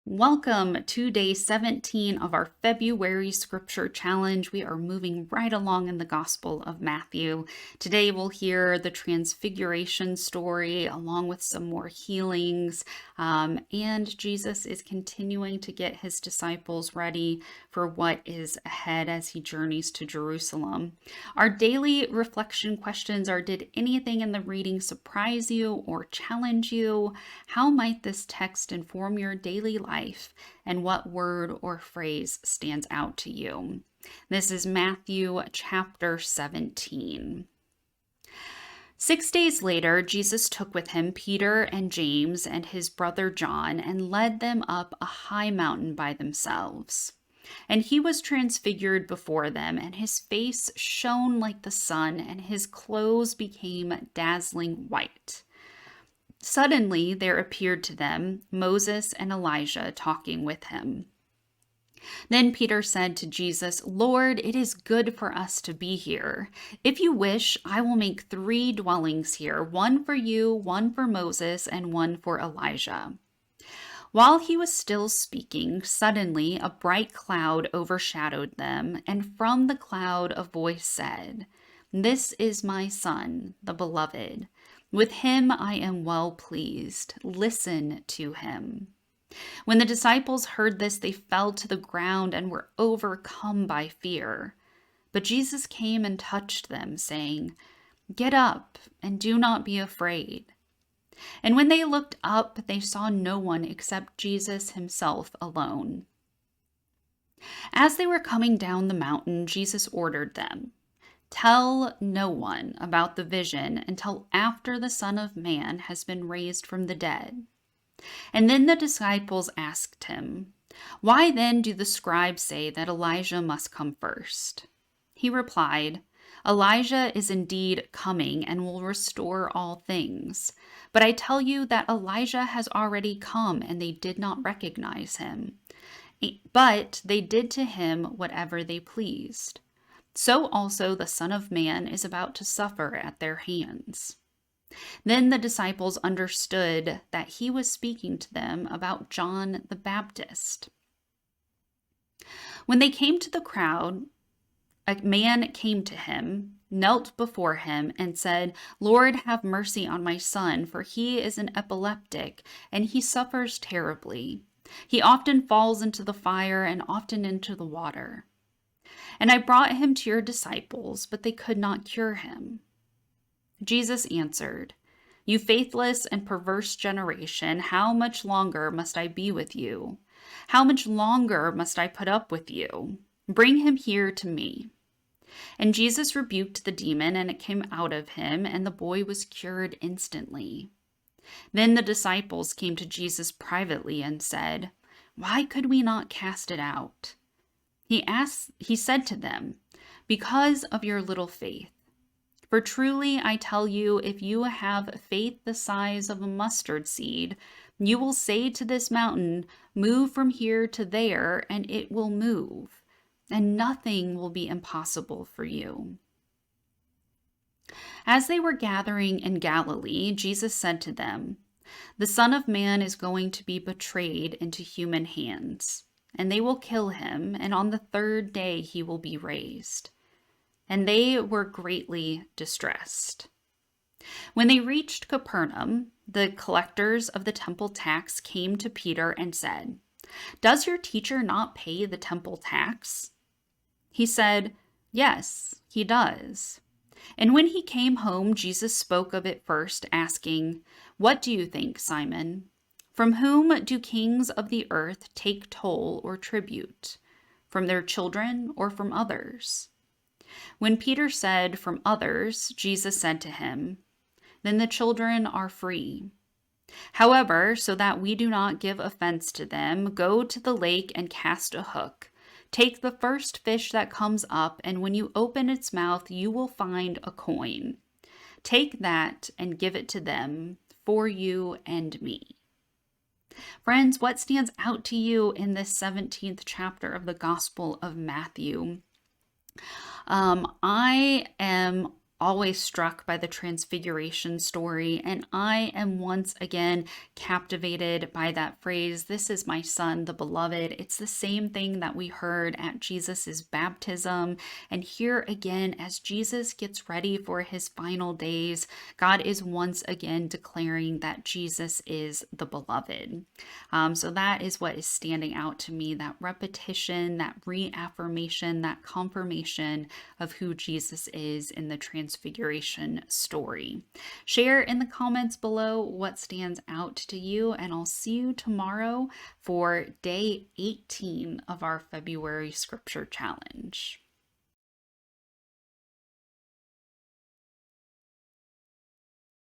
Welcome to day 17 of our February scripture challenge. We are moving right along in the Gospel of Matthew. Today we'll hear the transfiguration story along with some more healings. And Jesus is continuing to get his disciples ready for what is ahead as he journeys to Jerusalem. Our daily reflection questions are: did anything in the reading surprise you or challenge you? How might this text inform your daily life, and what word or phrase stands out to you? This is Matthew chapter 17. 6 days later, Jesus took with him Peter and James and his brother John and led them up a high mountain by themselves. And he was transfigured before them, and his face shone like the sun, and his clothes became dazzling white. Suddenly there appeared to them Moses and Elijah talking with him. Then Peter said to Jesus, "Lord, it is good for us to be here. If you wish, I will make 3 dwellings here, one for you, one for Moses, and one for Elijah." While he was still speaking, suddenly a bright cloud overshadowed them, and from the cloud a voice said, "This is my Son, the beloved. With him I am well pleased. Listen to him." When the disciples heard this, they fell to the ground and were overcome by fear. But Jesus came and touched them, saying, "Get up and do not be afraid." And when they looked up, they saw no one except Jesus himself alone. As they were coming down the mountain, Jesus ordered them, "Tell no one about the vision until after the Son of Man has been raised from the dead." And then the disciples asked him, "Why then do the scribes say that Elijah must come first?" He replied, "Elijah is indeed coming and will restore all things. But I tell you that Elijah has already come, and they did not recognize him. But they did to him whatever they pleased. So also the Son of Man is about to suffer at their hands." Then the disciples understood that he was speaking to them about John the Baptist. When they came to the crowd, a man came to him, knelt before him, and said, "Lord, have mercy on my son, for he is an epileptic, and he suffers terribly. He often falls into the fire and often into the water. And I brought him to your disciples, but they could not cure him." Jesus answered, "You faithless and perverse generation, how much longer must I be with you? How much longer must I put up with you? Bring him here to me." And Jesus rebuked the demon, and it came out of him, and the boy was cured instantly. Then the disciples came to Jesus privately and said, "Why could we not cast it out?" He said to them, "Because of your little faith. For truly I tell you, if you have faith the size of a mustard seed, you will say to this mountain, 'Move from here to there,' and it will move, and nothing will be impossible for you." As they were gathering in Galilee, Jesus said to them, "The Son of Man is going to be betrayed into human hands, and they will kill him, and on the 3rd day he will be raised." And they were greatly distressed. When they reached Capernaum, the collectors of the temple tax came to Peter and said, "Does your teacher not pay the temple tax?" He said, "Yes, he does." And when he came home, Jesus spoke of it first, asking, "What do you think, Simon? From whom do kings of the earth take toll or tribute? From their children or from others?" When Peter said, "From others," Jesus said to him, "Then the children are free. However, so that we do not give offense to them, go to the lake and cast a hook. Take the first fish that comes up, and when you open its mouth, you will find a coin. Take that and give it to them for you and me." Friends, what stands out to you in this 17th chapter of the Gospel of Matthew? I am always struck by the Transfiguration story, and I am once again captivated by that phrase, "This is my son, the beloved." It's the same thing that we heard at Jesus's baptism. And here again, as Jesus gets ready for his final days, God is once again declaring that Jesus is the beloved. So that is what is standing out to me, that repetition, that reaffirmation, that confirmation of who Jesus is in the Transfiguration story. Share in the comments below what stands out to you, and I'll see you tomorrow for day 18 of our February Scripture Challenge.